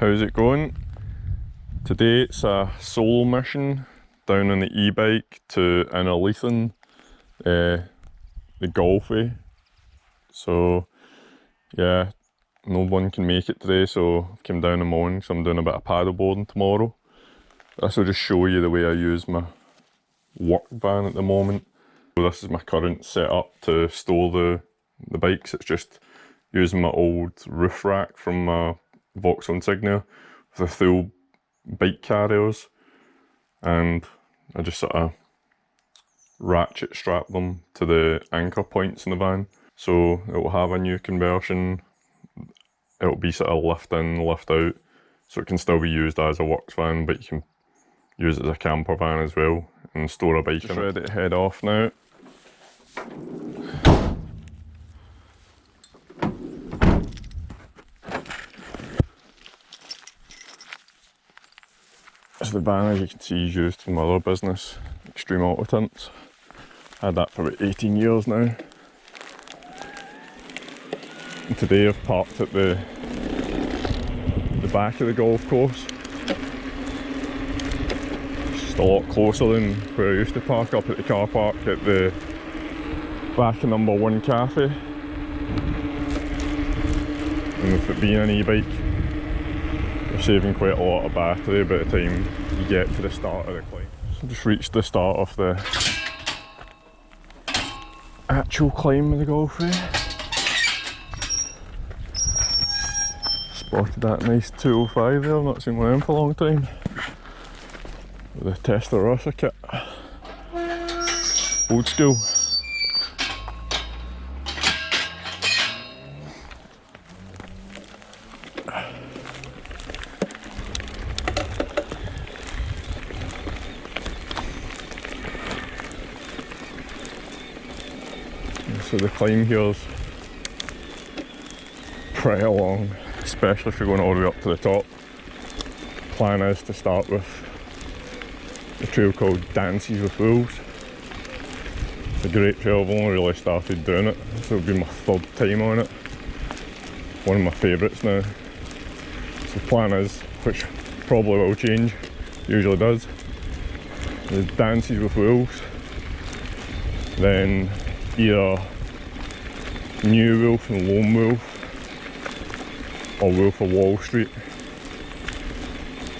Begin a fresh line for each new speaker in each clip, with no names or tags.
how's it going? Today it's a solo mission down on the e-bike to Innerleithen, the Golfie. So yeah, no one can make it today, so I've come down in the morning, so I'm doing a bit of paddleboarding tomorrow. This will just show you the way I use my work van at the moment. So this is my current setup to store the bikes. It's just using my old roof rack from my Boxer Insignia with the full bike carriers, and I just sort of ratchet strap them to the anchor points in the van. So it will have a new conversion. It'll be sort of lift in, lift out, so it can still be used as a works van, but you can use it as a camper van as well and store a bike in it. Just ready to head off now. So the van, as you can see, is used in my other business, Extreme Auto Tints. Had that for about 18 years now. And today I've parked at the back of the golf course. Just a lot closer than where I used to park, up at the car park at the back of number 1 cafe. And with it being an e-bike, you're saving quite a lot of battery by the time you get to the start of the climb. So I just reached the start of the actual climb of the Golfie. Spotted that nice 205 there, I've not seen one of them for a long time. With the Testarossa kit. Old school. So the climb here's pretty long, especially if you're going all the way up to the top. Plan is to start with a trail called Dances with Wolves. It's a great trail, I've only really started doing it, so it'll be my 3rd time on it. One of my favourites now. So the plan is, which probably will change, usually does, is Dances with Wolves, then either New Wolf and Lone Wolf, or Wolf of Wall Street.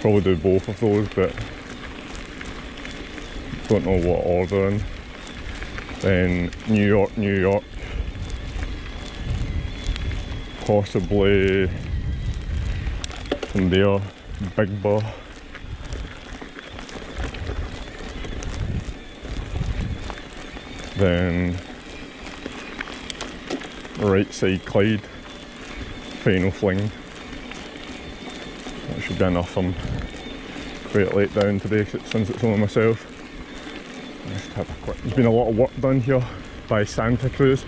Probably do both of those, but don't know what order in. Then New York, New York. Possibly from there, Big Bar. Then right side Clyde, final Fling. That should be enough. I'm quite late down today since it's only myself. There's been a lot of work done here by Santa Cruz.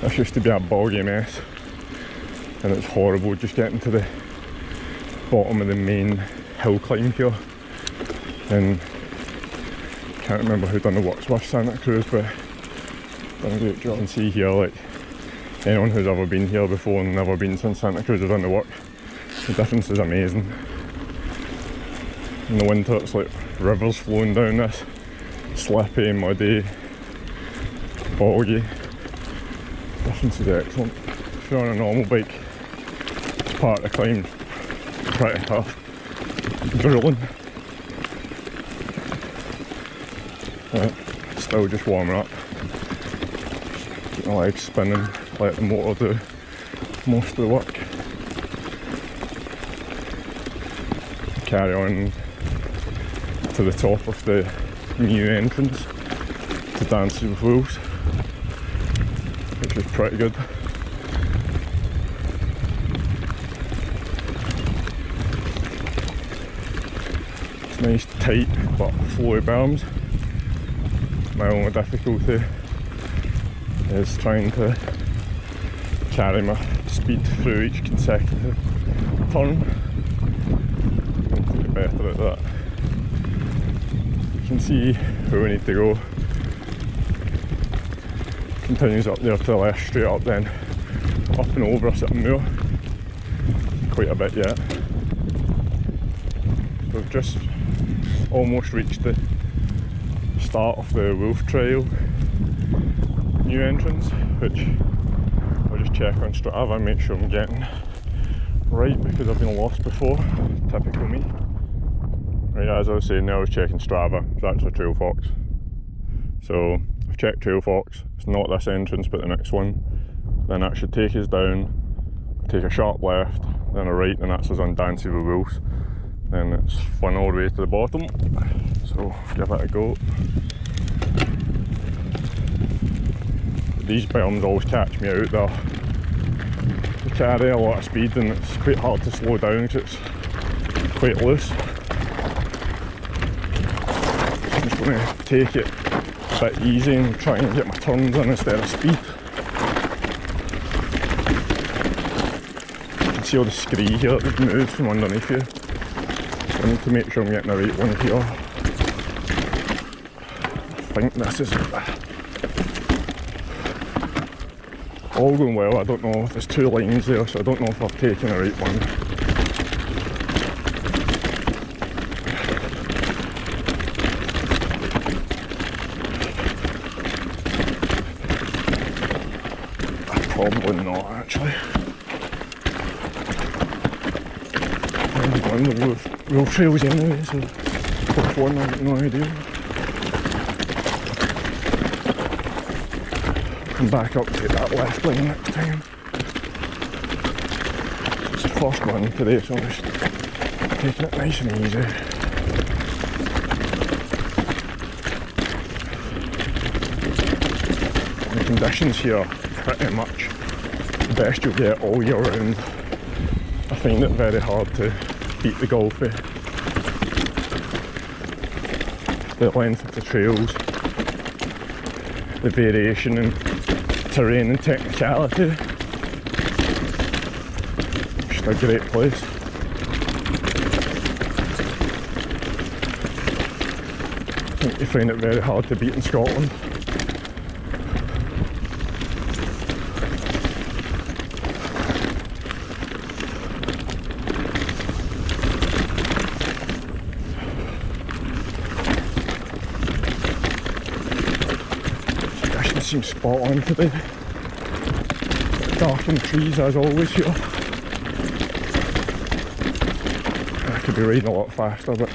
This used to be a boggy mess, and it's horrible just getting to the bottom of the main hill climb here. And can't remember who done the works with Santa Cruz, but done a great job. You can see here, like, anyone who's ever been here before and never been since Santa Cruz has done the work, the difference is amazing. In the winter it's like rivers flowing down this, slippy, muddy, boggy. The difference is excellent. If you're on a normal bike, it's part of the climb, pretty tough, grueling. Still just warming up, keep my legs spinning, let the motor do most of the work. Carry on to the top of the new entrance to Dances with Wolves, which is pretty good. It's nice, tight but flowy berms. My only difficulty is trying to carry my speed through each consecutive turn. I need to get better at that. You can see where we need to go. Continues up there to the left, straight up, then up and over a sort of moor. Quite a bit yet. we've just almost reached the start of the Wolf Trail new entrance, which I'll just check on Strava and make sure I'm getting right, because I've been lost before, typical me. Right, as I was saying there, I was checking Strava, it's actually Trail Fox. So I've checked Trail Fox, it's not this entrance but the next one. Then that should take us down, take a sharp left, then a right, and that's us on Dancy with Wolves. Then it's fun all the way to the bottom, so give it a go. These berms always catch me out there. They carry a lot of speed and it's quite hard to slow down because it's quite loose. So I'm just going to take it a bit easy and try and get my turns in instead of speed. You can see all the scree here that moves from underneath you. So I need to make sure I'm getting the right one here. I think this is it. All going well. I don't know if there's two lines there, so I don't know if I've taken the right one. Probably not, actually. I'm going the Wolf Trails anyway, so which one I've got no idea. Come back up, take that left lane next time. It's the first one today, so I'm just taking it nice and easy. The conditions here are pretty much the best you'll get all year round. I find it very hard to beat the Golfie. The length of the trails, the variation in terrain and technicality. Just a great place. I think you find it very hard to beat in Scotland. Seems spot on today. Darkened trees as always here. I could be riding a lot faster, but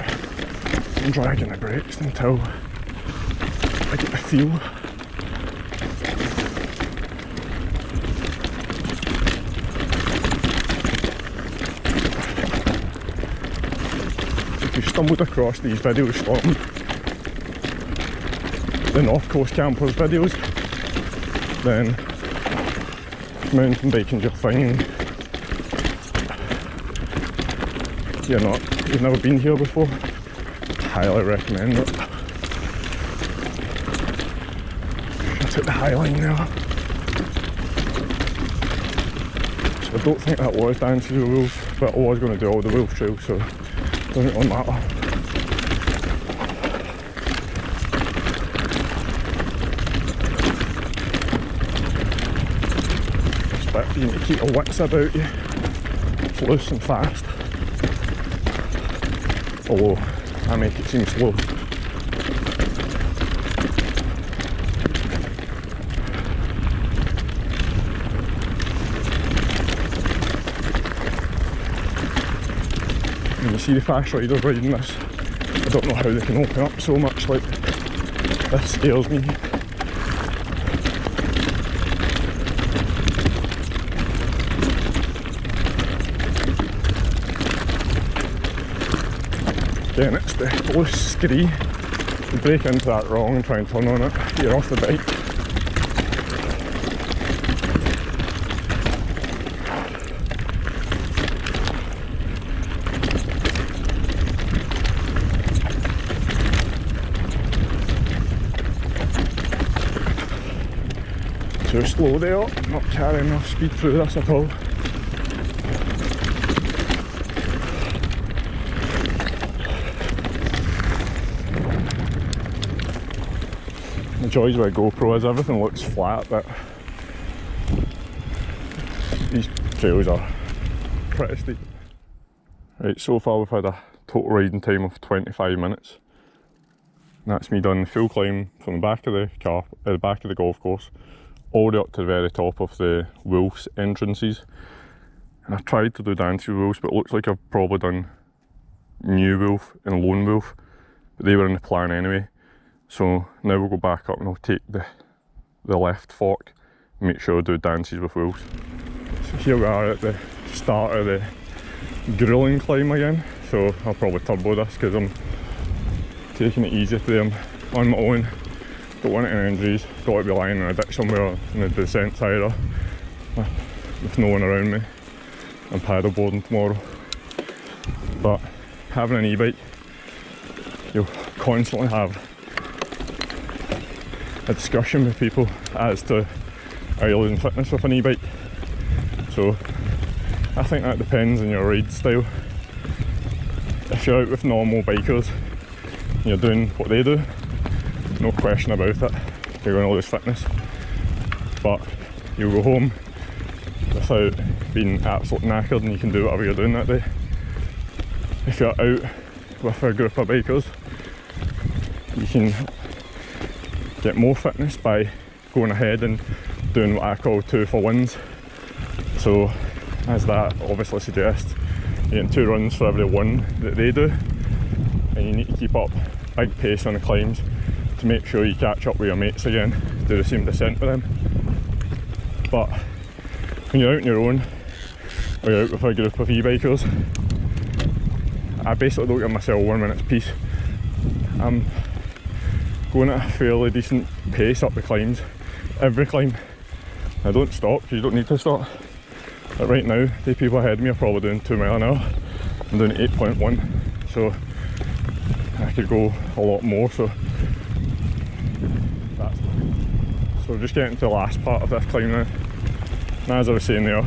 I'm dragging the brakes until I get the feel. If you've stumbled across these videos from the North Coast Campers videos, then mountain biking's your thing. You've never been here before, highly recommend it. I took the high line there. So I don't think that was Dancy with Wolves, but I was going to do all the Wolf Trails, so it doesn't really matter. You need to keep your wits about you. It's loose and fast. Although I make it seem slow. When you see the fast riders riding this, I don't know how they can open up so much. Like, this scares me. Again, it's the loose scree. You break into that wrong and try and turn on it, you're off the bike. Too slow there, not carrying enough speed through this at all. The joys with a GoPro is everything looks flat, but these trails are pretty steep. Right, so far we've had a total riding time of 25 minutes. And that's me done the full climb from the back of the car, the back of the golf course, all the way up to the very top of the Wolf's entrances. And I've tried to do Dancy with Wolves, but it looks like I've probably done New Wolf and Lone Wolf, but they were in the plan anyway. So now we'll go back up and I'll take the left fork and make sure I do Dances with Wolves. So here we are at the start of the grilling climb again. So I'll probably turbo this because I'm taking it easy today. I'm on my own, don't want any injuries, don't want to be lying in a ditch somewhere in the descent either with no one around me. I'm paddleboarding tomorrow. But having an e-bike, you'll constantly have a discussion with people as to are you losing fitness with an e-bike. So I think that depends on your ride style. If you're out with normal bikers and you're doing what they do, no question about it, you're going to lose fitness. But you'll go home without being absolutely knackered and you can do whatever you're doing that day. If you're out with a group of bikers, you can get more fitness by going ahead and doing what I call 2 for 1s. So as that obviously suggests, you're getting 2 runs for every 1 that they do, and you need to keep up big pace on the climbs to make sure you catch up with your mates again, do the same descent with them. But when you're out on your own, or you're out with a group of e-bikers, I basically don't give myself 1 minute's peace. I'm going at a fairly decent pace up the climbs, every climb. I don't stop, you don't need to stop. But right now, the people ahead of me are probably doing 2 miles an hour. I'm doing 8.1, so I could go a lot more. So we're just getting to the last part of this climb now. And as I was saying there,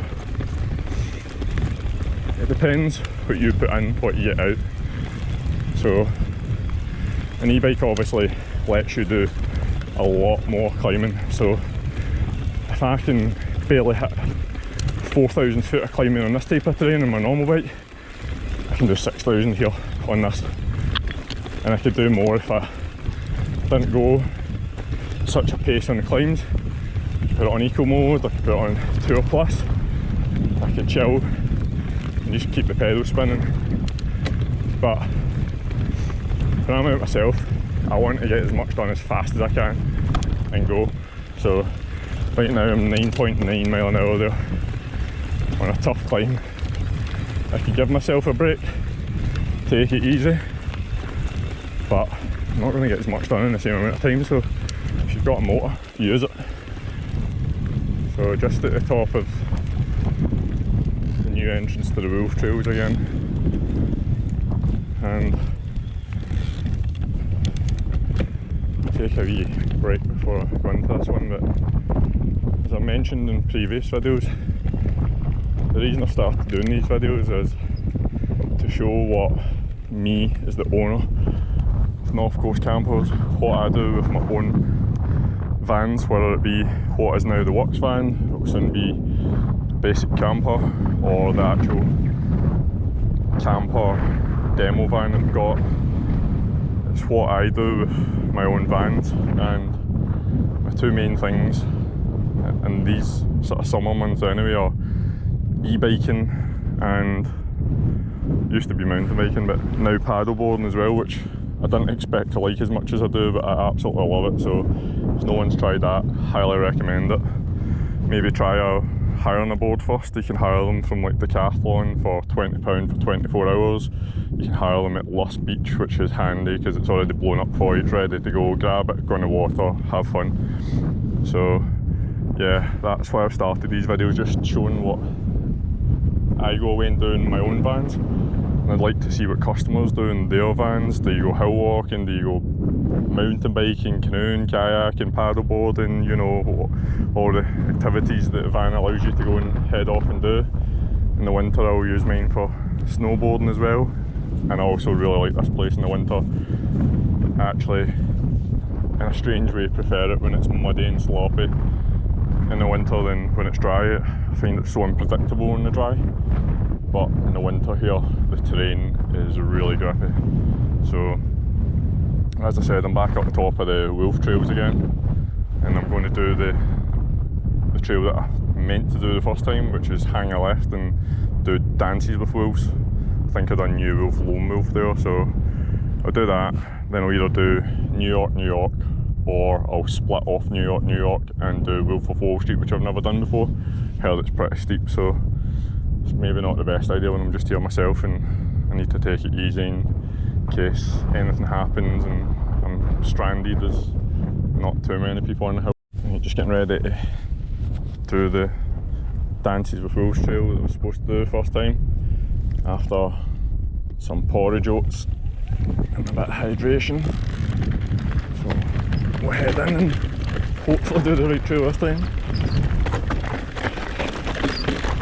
it depends what you put in, what you get out. So an e-bike obviously lets you do a lot more climbing. So if I can barely hit 4,000 foot of climbing on this type of terrain on my normal bike, I can do 6,000 here on this. And I could do more if I didn't go such a pace on the climbs. I could put it on eco mode, I could put it on Tour Plus, I could chill and just keep the pedals spinning. But when I'm out myself, I want to get as much done as fast as I can and go. So right now I'm 9.9 mile an hour there on a tough climb. I could give myself a break, take it easy, but I'm not going to get as much done in the same amount of time. So if you've got a motor, use it. So just at the top of the new entrance to the Wolf Trails again, and take a wee break before I go into this one. But as I mentioned in previous videos, the reason I started doing these videos is to show what me as the owner of North Coast Campers, what I do with my own vans, whether it be what is now the works van, it will soon be basic camper, or the actual camper demo van that we've got. It's what I do with my own vans, and my 2 main things in these sort of summer months anyway are e-biking and used to be mountain biking, but now paddleboarding as well, which I didn't expect to like as much as I do, but I absolutely love it. So if no one's tried that, highly recommend it. Maybe try hiring a board first. You can hire them from like Decathlon for £20 for 24 hours. You can hire them at Lust Beach, which is handy because it's already blown up for you, it's ready to go. Grab it, go in the water, have fun. So yeah, that's why I've started these videos, just showing what I go away and do in my own vans. And I'd like to see what customers do in their vans. Do you go hill walking? Do you go mountain biking, canoeing, kayaking, paddleboarding? You know, all the activities that a van allows you to go and head off and do. In the winter I'll use mine for snowboarding as well. And I also really like this place in the winter. Actually, in a strange way, prefer it when it's muddy and sloppy in the winter than when it's dry. I find it so unpredictable in the dry. But in the winter here, the terrain is really grippy. So as I said, I'm back up the top of the wolf trails again, and I'm going to do the trail that I meant to do the first time, which is hang a left and do dances with wolves. I think I've done New Wolf, Lone Wolf there, so I'll do that. Then I'll either do New York, New York, or I'll split off New York, New York and do Wolf of Wall Street, which I've never done before. Heard it's pretty steep, so it's maybe not the best idea when I'm just here myself and I need to take it easy in case anything happens and I'm stranded. There's not too many people on the hill. Just getting ready to do the dances with wolves trail that I was supposed to do the first time, after some porridge oats and a bit of hydration. So we'll head in and hopefully do the right trail this time.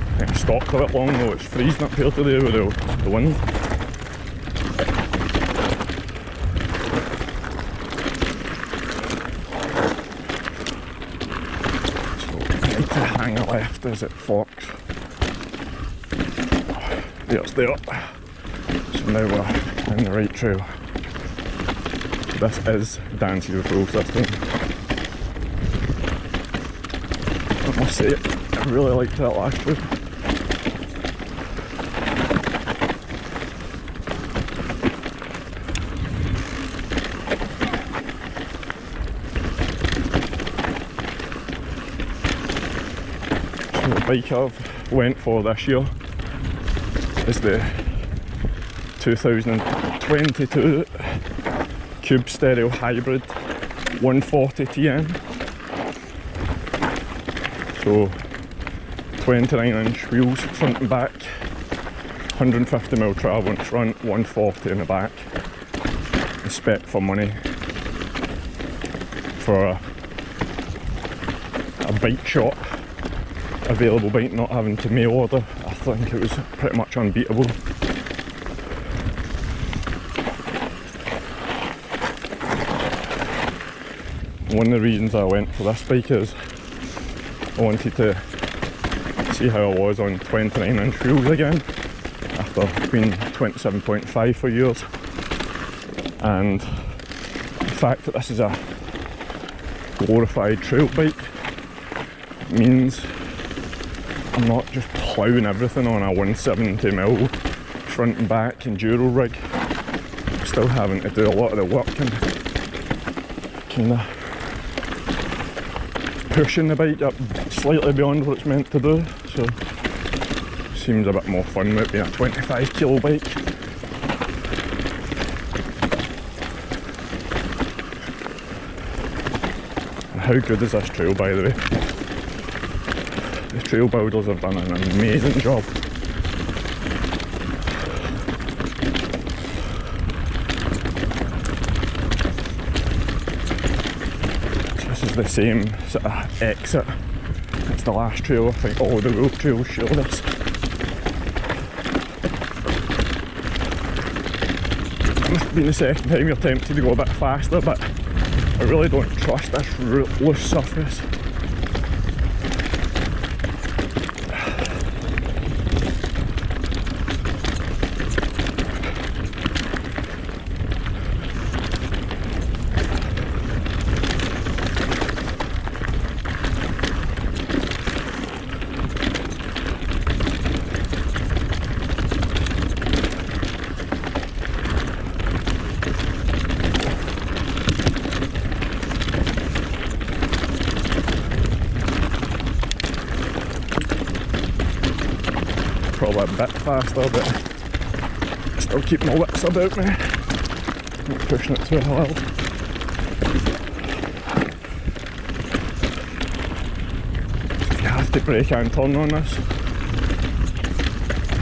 I think I stopped a bit long though, it's freezing up here today with the wind. Hang a left as it forks. There's there. So now we're in the right trail. This is Dances with Wolves this time. I must say, I really liked that last trail. The bike I've went for this year is the 2022 Cube Stereo Hybrid 140 TN. So 29-inch wheels front and back, 150mm travel in front, 140 in the back. The spec for money for a bike shop. Available bike, not having to mail order. I think it was pretty much unbeatable. One of the reasons I went for this bike is I wanted to see how I was on 29-inch wheels again after being 27.5 for years, and the fact that this is a glorified trail bike means I'm not just ploughing everything on a 170mm front and back enduro rig. I'm still having to do a lot of the work and kind of pushing the bike up slightly beyond what it's meant to do, so it seems a bit more fun with being a 25 kilo bike. And how good is this trail, by the way? The trail builders have done an amazing job. This is the same sort of exit as the last trail. I think all the wolf trails share this. It must have been the second time you're tempted to go a bit faster, but I really don't trust this loose surface. Probably a bit faster, but still keep my wits about me. Not pushing it too hard. If you have to brake and turn on this,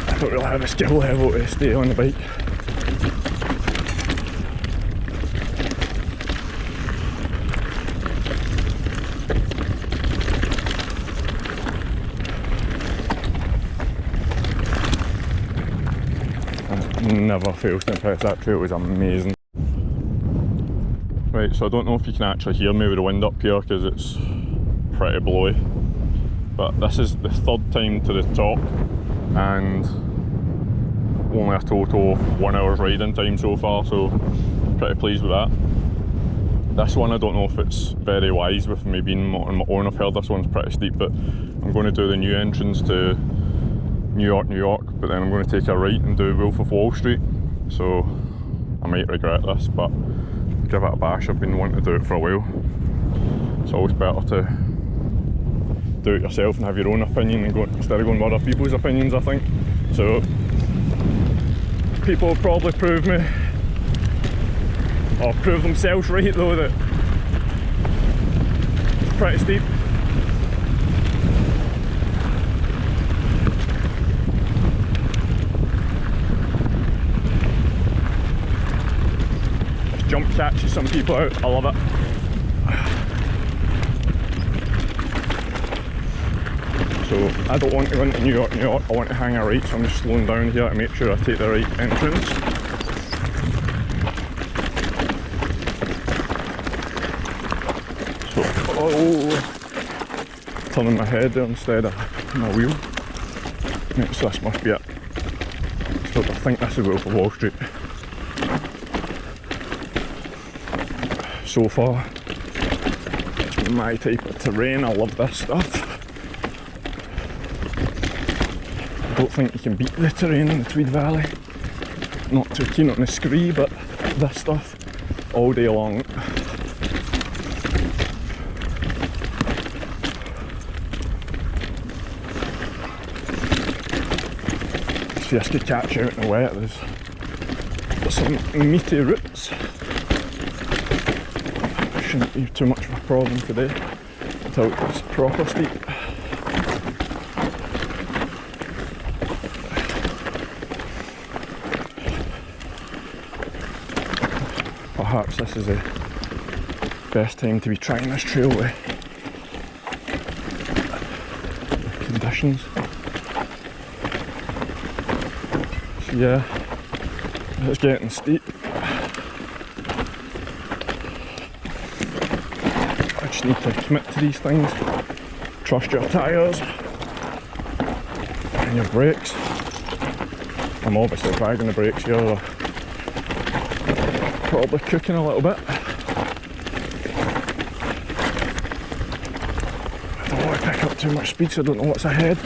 I don't really have a skill level to stay on the bike. Never fails to impress. That trail was amazing. Right, so I don't know if you can actually hear me with the wind up here because it's pretty blowy, but this is the third time to the top, and only a total of 1 hour's riding time so far, so pretty pleased with that. This one, I don't know if it's very wise with me being on my own. I've heard this one's pretty steep, but I'm going to do the new entrance to New York, but then I'm going to take a right and do Wolf of Wall Street, so I might regret this, but give it a bash. I've been wanting to do it for a while. It's always better to do it yourself and have your own opinion and instead of going with other people's opinions, I think. So people have probably proved me, or proved themselves right though, that it's pretty steep. This jump catches some people out, I love it. So I don't want to go into New York, I want to hang a right, so I'm just slowing down here to make sure I take the right entrance. So, turning my head there instead of my wheel. Right, so this must be it. So I think this is Wolf of Wall Street. So far, it's my type of terrain, I love this stuff. I don't think you can beat the terrain in the Tweed Valley. Not too keen on the scree, but this stuff all day long. See, this could catch you out in the wet. There's some meaty roots. Shouldn't be too much of a problem today until it's proper steep. Perhaps this is the best time to be trying this trail with conditions. So yeah, it's getting steep. I just need to commit to these things. Trust your tyres and your brakes. I'm obviously dragging the brakes here. Probably cooking a little bit. I don't want to pick up too much speed, so I don't know what's ahead.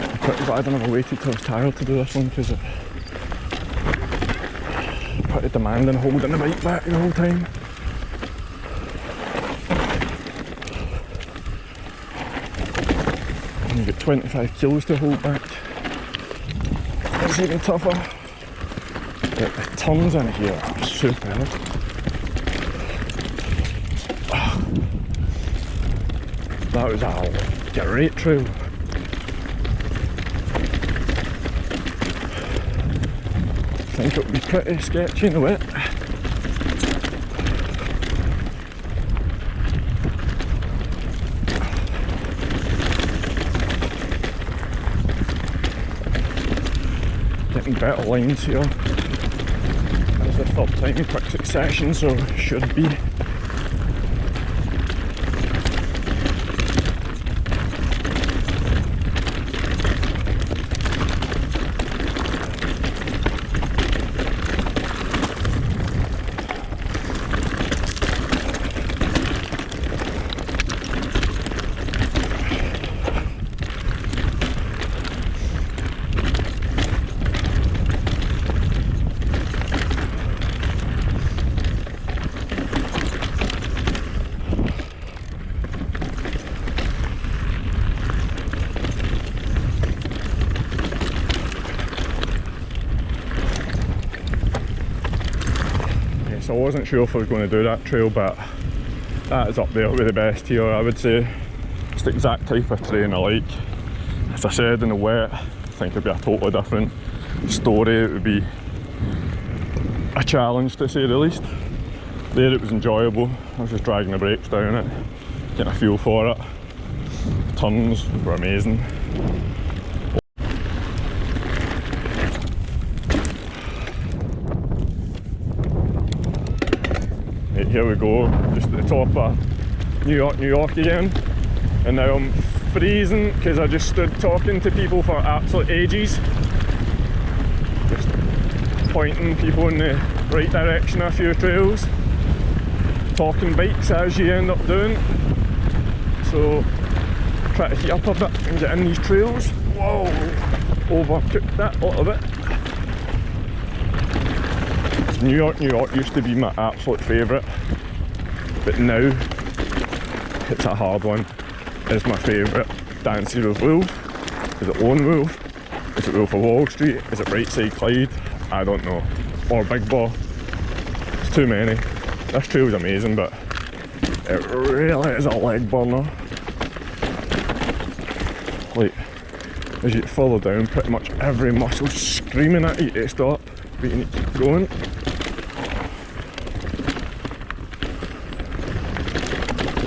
I'm pretty glad I never waited till I was tired to do this one, because it's pretty demanding holding the bike back the whole time. You get 25 kilos to hold back. It's even tougher. But the turns in here are superb. That was a great trail. I think it would be pretty sketchy in the wet. Getting better lines here. It's the third time in quick succession, so it should be. I wasn't sure if I was going to do that trail, but that is up there with the best here, I would say. It's the exact type of terrain I like. As I said, in the wet, I think it'd be a totally different story. It would be a challenge, to say the least. There it was enjoyable. I was just dragging the brakes down it, getting a feel for it. Turns were amazing. Here we go, just at the top of New York again. And now I'm freezing because I just stood talking to people for absolute ages. Just pointing people in the right direction a few trails. Talking bikes as you end up doing. So try to heat up a bit and get in these trails. Whoa! Overcooked that a little bit. New York used to be my absolute favourite, but now it's a hard one. It's my favourite. Dancing with Wolves. Is it Lone Wolf? Is it Wolf of Wall Street? Is it Right Side Clyde? I don't know. Or Big Ball. It's too many. This trail's amazing, but it really is a leg burner. Like, as you get further down, pretty much every muscle's screaming at you to stop, but you need to keep going.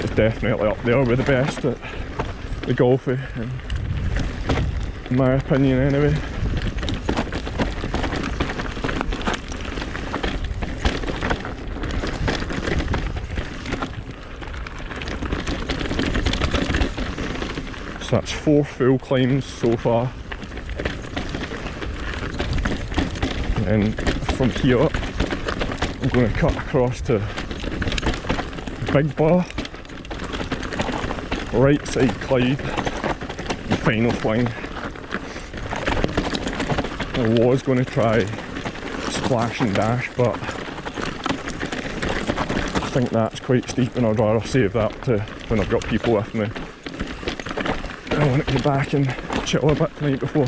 It's definitely up there with the best at the Golfie, in my opinion anyway. So that's 4 full climbs so far. And from here I'm going to cut across to Big Bar, Right Side Clyde, and final Fling. I was going to try Splash and Dash, but I think that's quite steep and I'd rather save that to when I've got people with me. I want to get back and chill a bit tonight before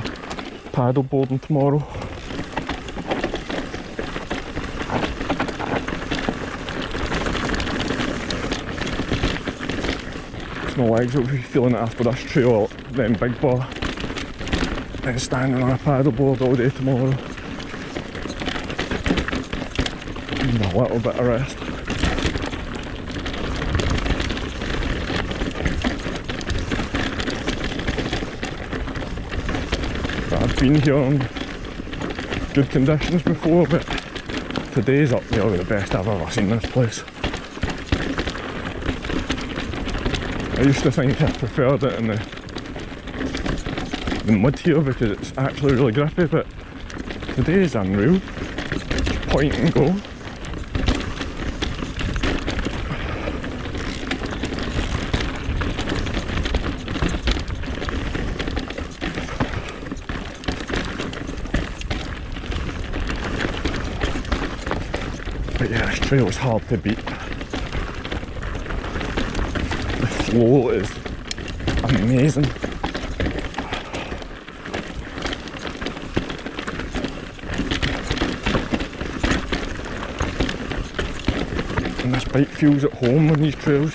paddleboarding tomorrow. My legs will be feeling it after this trail, then Big Bar, then standing on a paddleboard all day tomorrow. Need a little bit of rest. But I've been here in good conditions before, but today's up there with the best I've ever seen this place. I used to think I preferred it in the mud here because it's actually really grippy, but today is unreal. Point and go. But yeah, this trail is hard to beat. The flow is amazing. And this bike feels at home on these trails.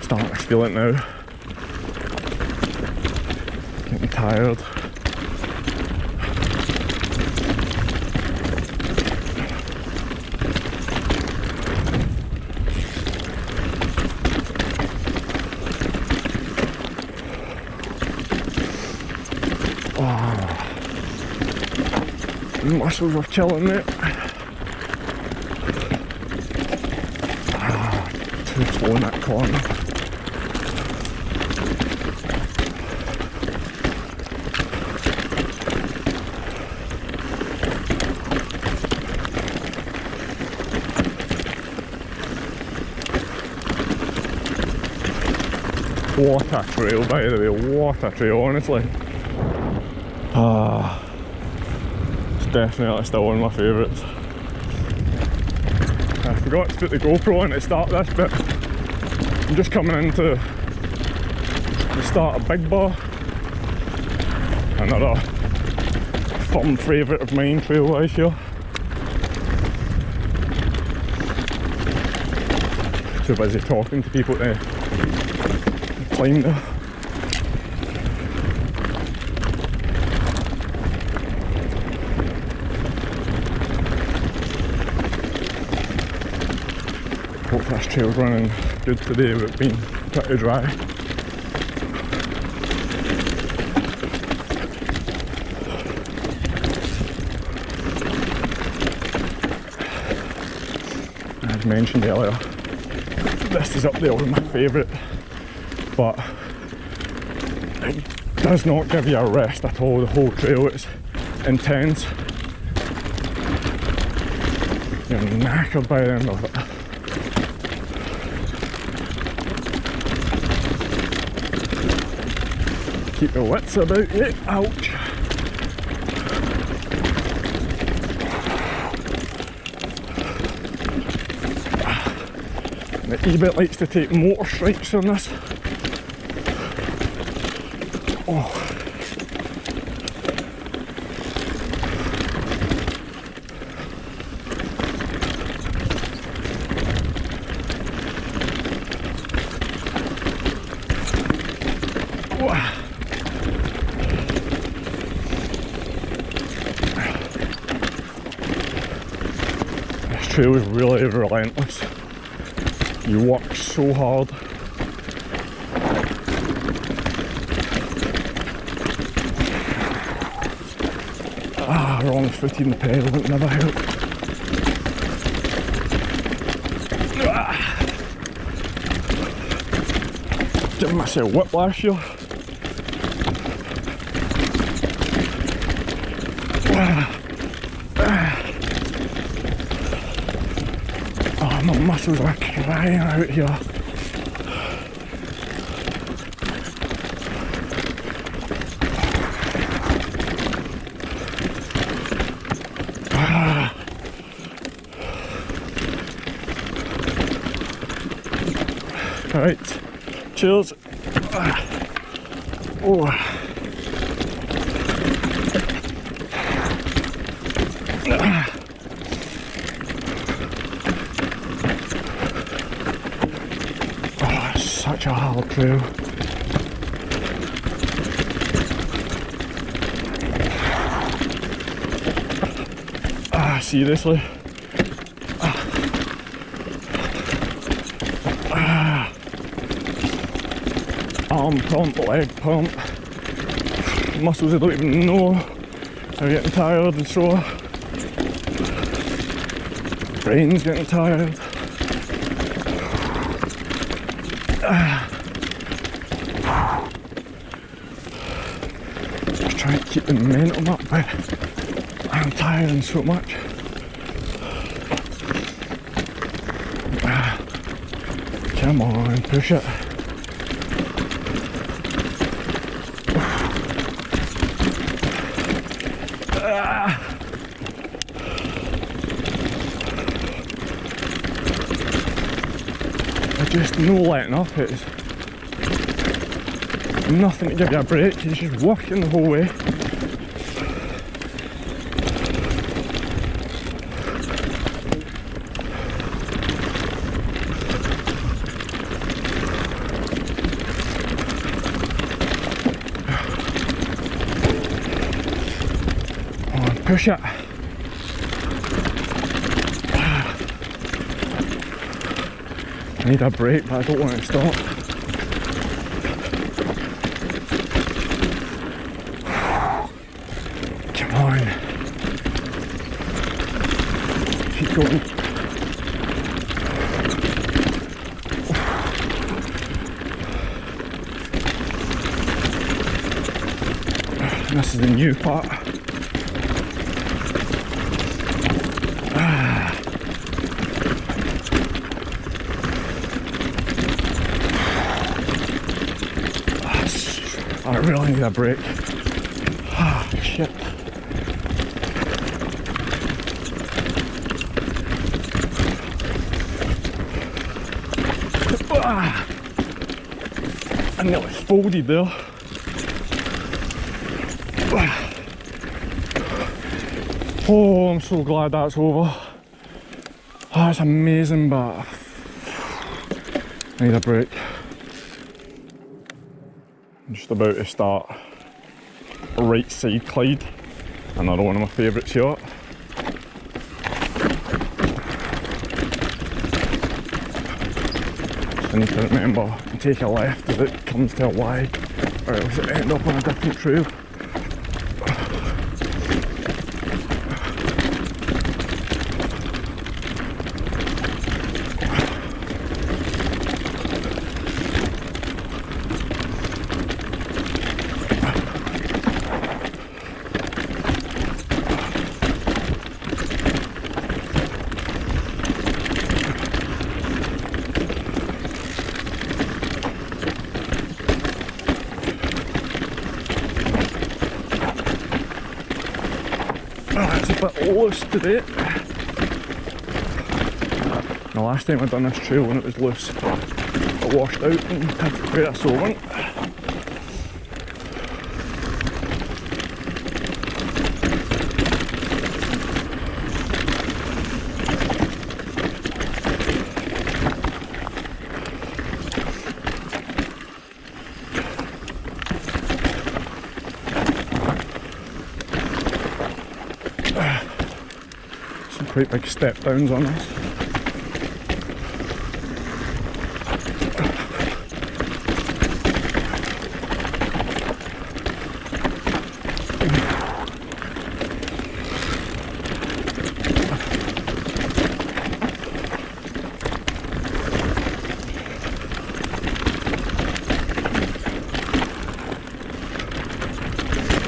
Starting to feel it now. Getting tired. Muscles are chilling, mate. Too slow in that corner. What a trail, by the way, what a trail, honestly. It's definitely still one of my favourites. I forgot to put the GoPro on to start this, but I'm just coming into the start of Big Bar. Another fun favourite of mine trail-wise here. Too busy talking to people to climb there. Hopefully this trail's running good today with it being pretty dry. As mentioned earlier, this is up there with my favourite, but it does not give you a rest at all. The whole trail is intense. You're knackered by the end of it. Keep your wits about you. Ouch. The e-bit likes to take motor strikes on this. Oh. This trail is really relentless. You work so hard. Wrong foot in the pedal, it never helped. Giving myself whiplash here. Oh, my muscles are crying out here. Right, cheers. Oh. Oh, it's such a hard trail. Seriously. Arm pump, leg pump, muscles I don't even know are getting tired and sore, brain's getting tired. Just trying to keep the momentum up, but I'm tiring so much. Come on, push it. Just no letting up, it's nothing to give you a break, you're just walking the whole way. Come on, push it. I need a break, but I don't want to stop. Come on. Keep going. And this is the new part. I really need a break. Ah, shit. I nearly folded there. Oh, I'm so glad that's over. That's amazing, but I need a break. I'm just about to start right side Clyde, another one of my favourites here. I need to remember to take a left if it comes to a Y, or else it end up on a different trail. It's a bit loose today. The last time I done this trail when it was loose, it washed out and had quite a sore one. Some quite big step downs on this.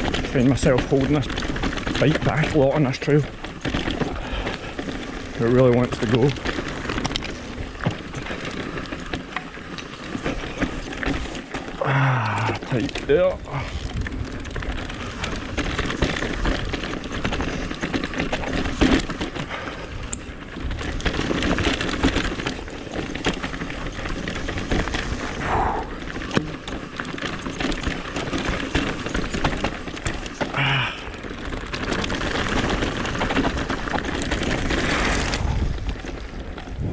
I find myself holding this bike back a lot on this trail. It really wants to go. Ah, tight there.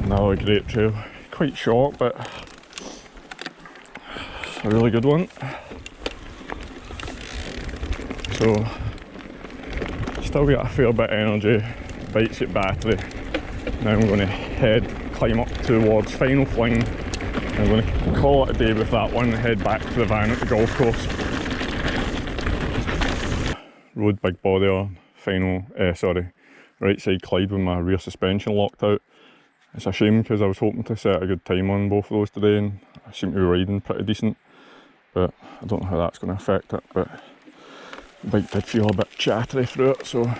Another great trail. Quite short, but it's a really good one. So, still got a fair bit of energy, bike's got battery. Now I'm going to climb up towards final Fling. I'm going to call it a day with that one and head back to the van at the golf course. Road big body on final, right side Clyde with my rear suspension locked out. It's a shame because I was hoping to set a good time on both of those today and I seem to be riding pretty decent, but I don't know how that's going to affect it. But the bike did feel a bit chattery through it, so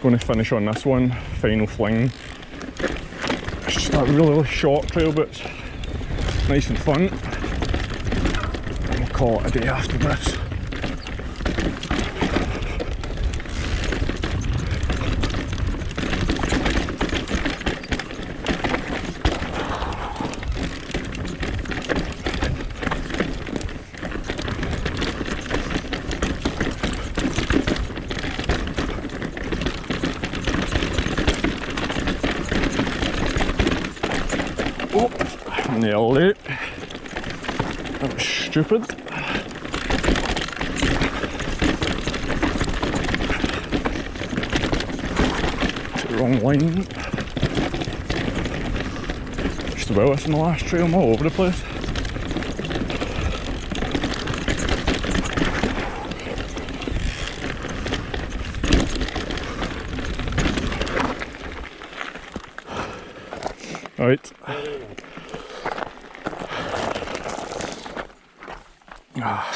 going to finish on this one, final Fling. It's just a really short trail, but it's nice and fun. And we'll call it a day after this. Oh, nailed it. That was stupid. Took the wrong line. Just about this in the last trail, I'm all over the place. Right. Ah.